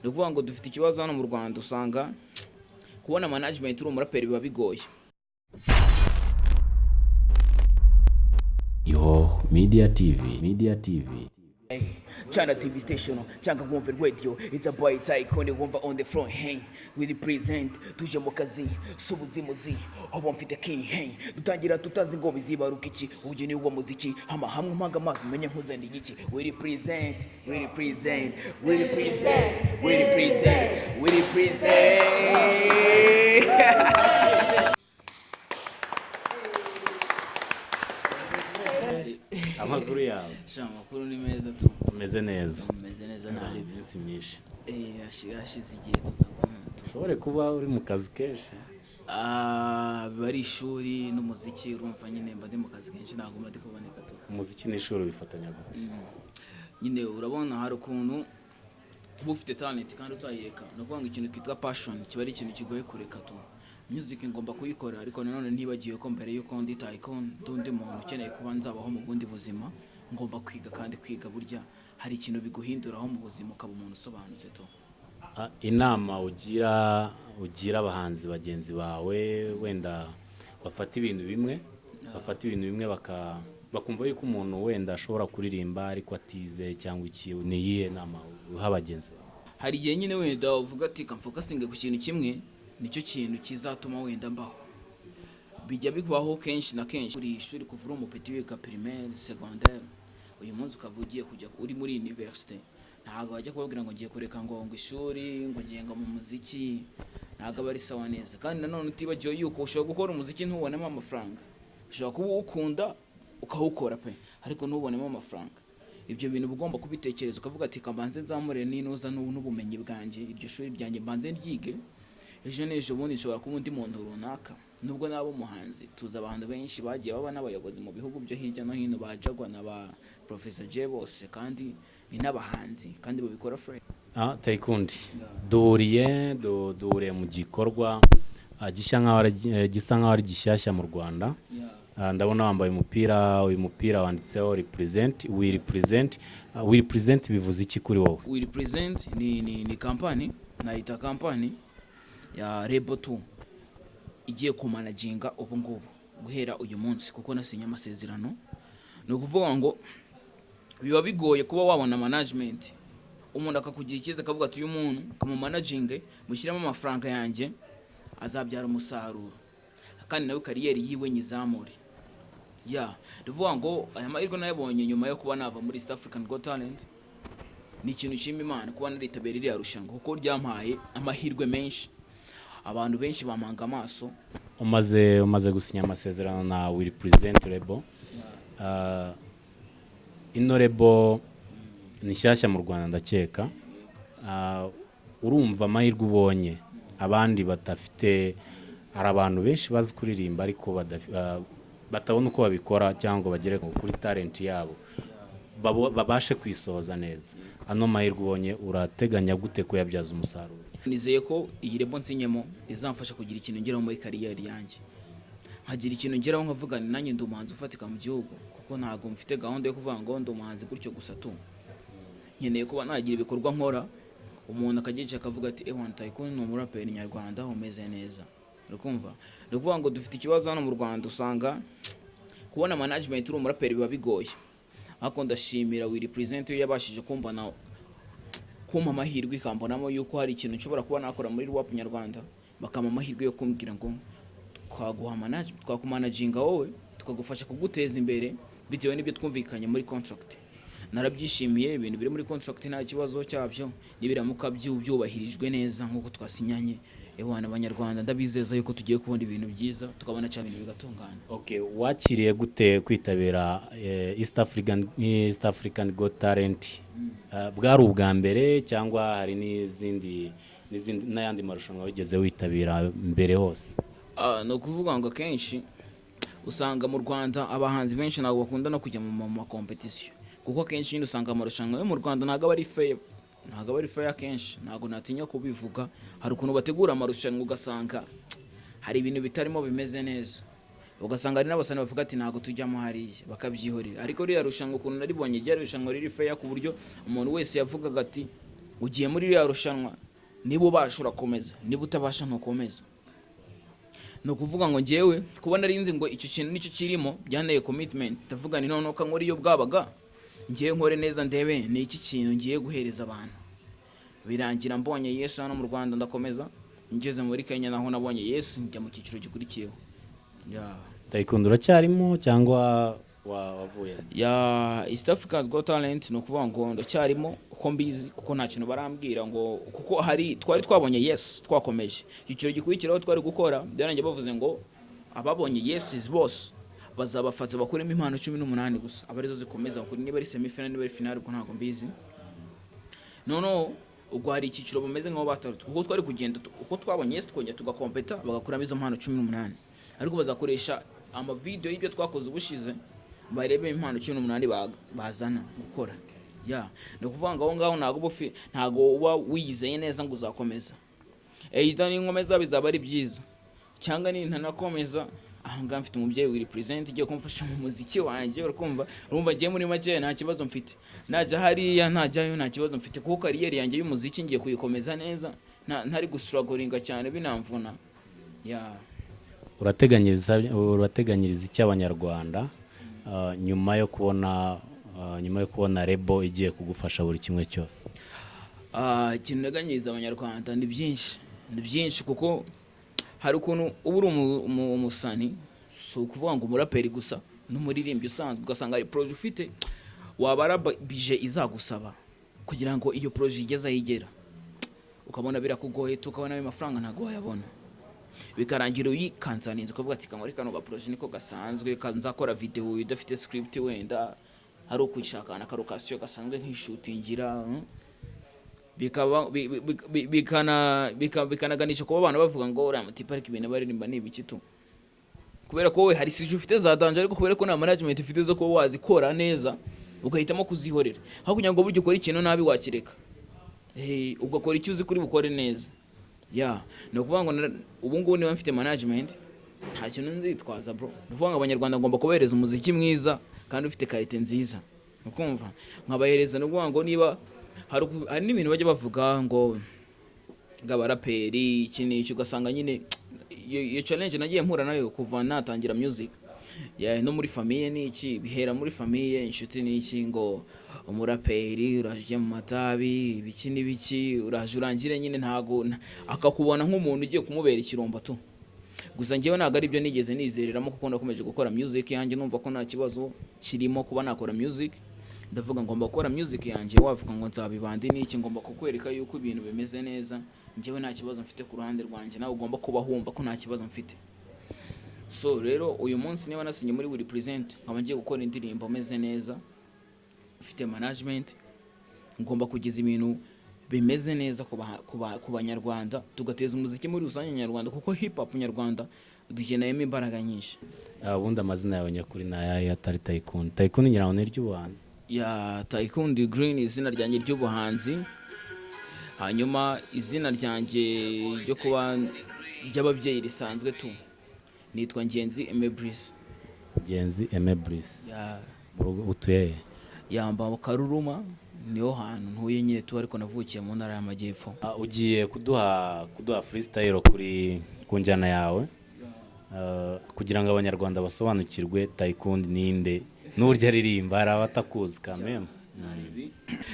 ni ukuvuga ngo dufite ikibazo hano mu Rwanda, usanga kubona management uri umuraperi biba bigoye. Ihoho Media TV. China TV station, changa kumva radio, it's a boy Taykun wumva on the front, hey, we represent, tuje mu kazi, subuzimuzi, aho mfite king, hey, dutangira tutazi ngo bizibaruka iki, uyu ni wo muziki, hamwe mpanga amazi menye nkuze ndi iki, we represent. Amakuru yawe Amakuru ni meza tu. umeze neza. Umeze neza nabi. Iminsi myinshi. Hashize igihe tutabona. Ushobore kuba uri mu kazi kenshi. Bari ishuri n'umuziki, urumva nyine mba ndi mu kazi kenshi, ntabwo mba ndi kuboneka tu. Umuziki n'ishuri bifatanya gute? Nyine urabona hari ukuntu uba ufite talent kandi utayireka. No kuvuga ngo ikintu kitwa passion kiba ari ikintu kigoye kureka tu. Music ngomba kuyikora, ariko nanone ntibagiye ko mbere yuko ndi Taykun ndundi muntu ukeneye kuba nzabaho mu bundi buzima, ngomba kwiga, kandi kwiga burya hari ikintu biguhinduraho mu buzima, ukaba umuntu usobanutse to. Inama ugira abahanzi bagenzi bawe wenda bafata ibintu bimwe bakumva yuko umuntu wenda ashobora kuririmba ariko atize cyangwa iki, ni iyihe nama uha bagenzi bawe? Hari igihe nyine wenda uvuga ati kamfokasinge ku kintu kimwe, nicyo kintu kizatuma wenda mbaho. Bijya bibaho kenshi na kenshi uri ishuri kuva uri umupeti wiga primaire secondaire, uyu munsi ukaba ugiye kujya uri muri university, ntabwo wajya kubabwira ngo ngiye kureka ngo ishuri ngo ngiye mu muziki, ntabwo aba ari sawa neza. Kandi nanone utibagiwe yuko ushobora gukora umuziki ntubonemo amafaranga, ushobora kuba ukunda ukawukora pe, ariko ntubonemo amafaranga. Ibyo bintu ugomba kubitekereza ukavuga ati kambanze nzamure n'inuza n'ubumenyi bwanjye, iryo shuri ryanjye mbanze ryige, ejo n'ejo bundi nshobora kuba undi muntu runaka. Nubwo nabo umuhanzi tuzi abantu benshi bagiye baba n'abayobozi mu bihugu byo hirya no hino, bajagwa na ba Professor J bose, kandi ni n'abahanzi kandi babikora free. Taykun duhuriye mu gikorwa gisa nkaho ari gishyashya mu Rwanda. Ndabona wambaye uyu mupira wanditseho we represent bivuze iki kuri wowe? We represent ni company, naita company ya Rebo 2 igiye kumanaginga ubu ngubu guhera uyu munsi, kuko nasinya amasezerano. Ni ukuvuga ngo biba bigoye kuba wabona management, umuntu akakugira ikiza akavuga ati uyu muntu kamumanaginge mushyiramo amafaranga yanjye azabyara umusaruro, kandi nawe kariyeri yiwe nyizamure. Ndavuga ngo aya mahirwe nayabonye nyuma yo kuba nava muri East African Got Talent. Ni ikintu nshima Imana kuba naritabiriye iriya rushanwa, kuko ryampaye amahirwe menshi, abantu benshi bamanga amaso. Umaze gusinya amasezerano na we represent Rebo. Ino Rebo ni nshyashya mu Rwanda ndakeka. Urumva amahirwe ubonye abandi batafite, hari abantu benshi bazi kuririmba ariko batabona uko babikora cyangwa bagere kuri talent yabo babashe kwisoza neza. Ano mahirwe ubonye urateganya gute kuyabyaza umusaruro? Nizeye ko iyi Rebo nsinyemo izamfasha kugira ikintu ngeraho muri kariyeri yanjye, nkagira ikintu ngeraho nkavuga nanjye ndi umuhanzi ufatika mu gihugu, kuko ntabwo mfite gahunda yo kuvuga ngo ndi umuhanzi gutyo gusa tu. Nkeneye kuba nagira ibikorwa nkora, umuntu akagiye akavuga ati Taykun ni umuraperi nyarwanda umeze neza. Urakumva? Ndavuga ngo dufite ikibazo hano mu Rwanda, usanga kubona management uri umuraperi biba bigoye. Ariko ndashimira we represent yo yabashije kumpa amahirwe, ikambonamo yuko hari ikintu nshobora kuba nakora muri rap nyarwanda, bakama amahirwe yo kumbwira ngo twakumanaginga wowe tukagufasha kuguteza imbere bitewe n'ibyo twumvikanye muri contract. Narabyishimiye, ibintu biri muri contract nta kibazo cyabyo, nibiramuka byubahirijwe neza nkuko twasinyanye. Abanyarwanda ndabizeza yuko tugiye kubona ibintu byiza, tukabona cyane ibintu bigatungana. Wakiriye gute kwitabira East African Got Talent? Bwari ubwa mbere cyangwa hari n'ayandi marushanwa wigeze witabira mbere hose? No kuvuga ngo kenshi usanga mu Rwanda abahanzi benshi ntabwo bakunda no kujya mu competition, kuko kenshi nyine usanga amarushanwa yo mu Rwanda ntabwo ari fair kenshi. Ntabwo natinya kubivuga, hari ukuntu bategura amarushanwa ugasanga hari ibintu bitarimo bimeze neza, ugasanga ari n'abasana bavuga ati ntabwo tujyamo hariya, bakabyihorera. Ariko ririya rushanwa ukuntu naribonye ryari rushanwa riri fair, ku buryo umuntu wese yavugaga ati ugiye muri iriya rushanwa, niba ubasha urakomeza, niba utabasha ntukomeza. Ni ukuvuga ngo njyewe kuba nari nzi ngo icyo kintu nicyo kirimo byanteye commitment, ndavuga ni noneho kankora iyo bwabaga ngiye nkore neza ndebe ni iki kintu ngiye guhereza abantu. Birangira mbonye Yesu hano mu Rwanda, ndakomeza ngeze muri Kenya naho nabonye Yesu, njya mu cyiciro gikurikiyeho. Taykun uracyarimo cyangwa wavuye? East Africa's Got Talent, no kuvuga ngo ndacyarimo uko mbizi, kuko nta kintu barambwira ngo, kuko hari twari twabonye Yes twakomeje igiciro gikurikiraho twari gukora. Byarangiye bavuze ngo ababonye Yes bose bazabafatsa bakuremo impano 18 gusa, abarizo zikomeza kuri niba ari semi final niba ari final, ko ntago mbizi. No ubwo hari igiciro bameze nkaho batarutse, kuko twari kugenda uko twabonye Yes twongera tugakompeta bagakuramo izo mpano 18, ariko bazakoresha ama video y'ibyo twakoze ubushize barebe impano 18 bazana gukora. No kuvuga ngo ngaho ntago uba wiyizeye neza ngo uzakomeza. Either ninkomeza bizaba ari byiza, cyangwa ni ntanakomeza ahanga mfite umubyeyi wi represent igiye kumfasha mu muziki wanjye. Urumva ngiye muri make nta kibazo mfite, najya hariya ntajyayo nta kibazo mfite, kuko kariyeri yanjye y'umuziki ngiye kuyikomeza neza, ntari gustrugglinga cyane binamvuna. Urateganyiriza iki Abanyarwanda nyuma yo kubona Rebo igiye kugufasha buri kimwe cyose? Ikintu nteganyiriza Abanyarwanda ni byinshi, kuko hari ukuntu uba uri umusani, si ukuvuga ngo umuraperi gusa n'umuririmbyi usanzwe, ugasanga hari projet ufite wabara bije izagusaba kugira ngo iyo projet igeze ayigera, ukabona birakugoye, tukabona ayo mafaranga ntago wayabona, bikarangira uyikanzaninze ukavuga ati kamwe kano ga projet niko gasanzwe kanzakora video idafite script, wenda hari ukuyishakana ka location gasanzwe nk'ishootingira, bikanaganisha kuba abantu bavuga ngo uriya mutipe ariko ibintu baririmba ni ibiki tu, kubera ko we hari sije ufite za danger, ariko kubera ko na management ufite zo ko wazikora neza ugahitamo kuzihorera, aho kugira ngo buryo ukora ikintu nabi wakireka, ugakora icyo uzi kuri bukore neza. No kuvuga ngo ubu ngubu niba mfite management nta kintu nzitwaza bro. Nuvuga ngo Abanyarwanda ngomba kubahereza umuziki mwiza kandi ufite quality nziza, ukumva nkabahereza. Nuvuga ngo niba hari n'ibintu bajya bavuga ngo abaraperi iki n'icyo, ugasanga nyine iyo challenge nagiye mpura nayo kuva natangira music, no muri famille n'iki, bihera muri famille, inshuti n'iki, ngo umuraperi uraje mu matabi ibiki n'ibiki, uraje urangire nyine ntago akakubona nk'umuntu ugiye kumubera ikiromba tu. Gusa ngewe ntago ari byo nigeze nizereramo, kuko nakomeje gukora music yanjye numva ko nta kibazo kirimo kuba nakora music. Ndavuga ngomba gukora music yanjye, wavuga ngo nzabibandi n'iki, ngomba kukwereka yuko ibintu bimeze neza, ngewe nta kibazo mfite ku ruhande rwanjye, nawe ugomba kuba humva ko nta kibazo mfite. So rero uyu munsi niba nasinye muri We Represent, nkaba ngiye gukora indirimbo meze neza, ufite management, ngomba kugeza ibintu bimeze neza ku Banyarwanda, tugateza umuziki muri rusange Nyarwanda, kuko hip hop Nyarwanda dukeneyemo imbaraga nyinshi. Ubundi amazina yawe nyakuri nayahe atari Taykun? Taykun nyiraho ni ry'ubuhanzi? Taykun the Green izina ryanjye ry'ubuhanzi, hanyuma izina ryanjye ryo kuba ry'ababyeyi risanzwe tu nitwa Ngenzi Emebris. Ngenzi Emebris. Utuye yamba Karuruma, niho hantu ntuye nyine tu, ariko navukiye mu ntara y'Amajyepfo. Ugiye kuduha freestyle kuri kunjana yawe, kugira ngo Abanyarwanda basobanukirwe Taykun ninde n'uburyo aririmba, hari abatakuzi kameme.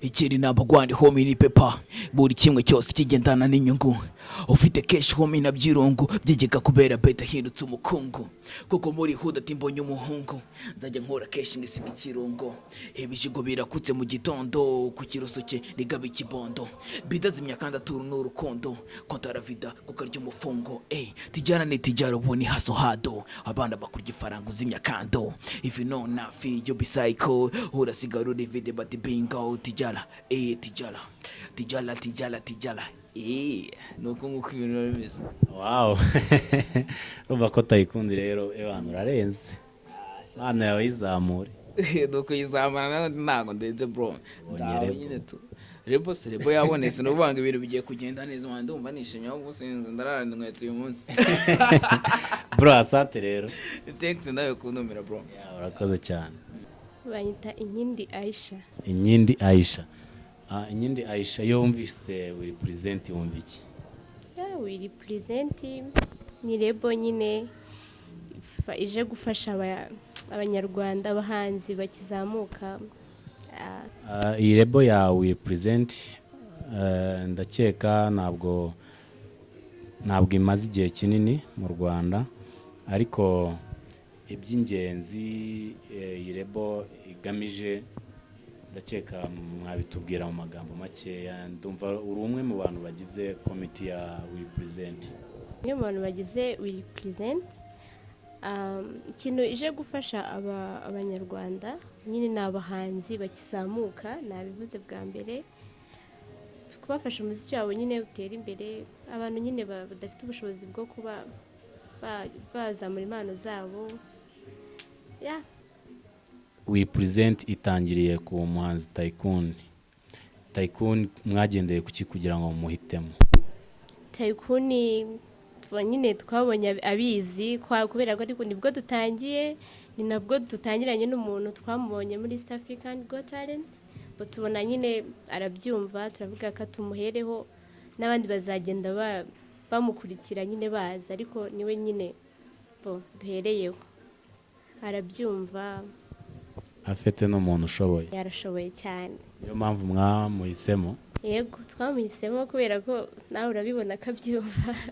Ikiri nabagwani homie ni pepa, buri kimwe cyose kigendana n'inyungu, ufite cash homie na byirungu, byigeka kubera beta hindutse umukungu, kuko muri huda timbonye umuhungu, nzajya nkora cash ngisiga ikirungo, ibijigo birakutse mu gitondo, ku kirusuke rigaba ikibondo, bidazimya kandi aturu n'urukundo, kontara vida kukarya umufungo, tijara ni tijara uboni haso hado, abana bakurya ifaranga uzimya kando, if you know nafi you be psycho, urasigara uri vide bati bingo, tijala nuko nguko ibintu bimeze. Wow. Urumva ko Taykun rero abantu urarenze, hano yawe izamure. Nuko yizamana ntago ndenze bro, nyine tu Rebo yabonetse, n'ubanga ibintu bigiye kugenda neza, wandi umva nishimye aho gusinza ndararana nkweto uyu munsi. Bro asante rero. Thanks nawe kuntumira bro. Urakoze cyane. Banyita Inkindi Aisha. Inkindi Aisha. Inyindi Aisha iyo wumvise we present wumva iki? we represent ni lebo nyine ije gufasha abanyarwanda abahanzi bakizamuka. Iyi lebo ya we present ndakeka ntabwo imaze igihe kinini mu Rwanda, ariko iby'ingenzi iyi lebo igamije ndakeka mwabitubwira mu magambo makeya. Ndumva uri umwe mu bantu bagize komite ya we present. Umwe mu bantu bagize we present, ikintu ije gufasha abanyarwanda nyine ni abahanzi bakizamuka, nabivuze bwa mbere, kubafasha umuziki wabo nyine utera imbere, abantu nyine badafite ubushobozi bwo kuba bazamura impano zabo. We present itangiriye ku muhanzi Taykun, mwagendeye kuki kugira ngo muhitemo? Taykun nyine twabonye abizi kubera ko ariko nibwo dutangiye, ni nabwo dutangiranye n'umuntu twamubonye muri East African Got Talent, tubona nyine arabyumva, turavuga ko tumuhereho n'abandi bazagenda bamukurikira nyine baza, ariko niwe nyine duhereyeho, arabyumva, afite n'umuntu ushoboye. yarashoboye cyane, niyo mpamvu mwamuhisemo. yego twamuhisemo kubera ko nawe urabibona ko abyumva.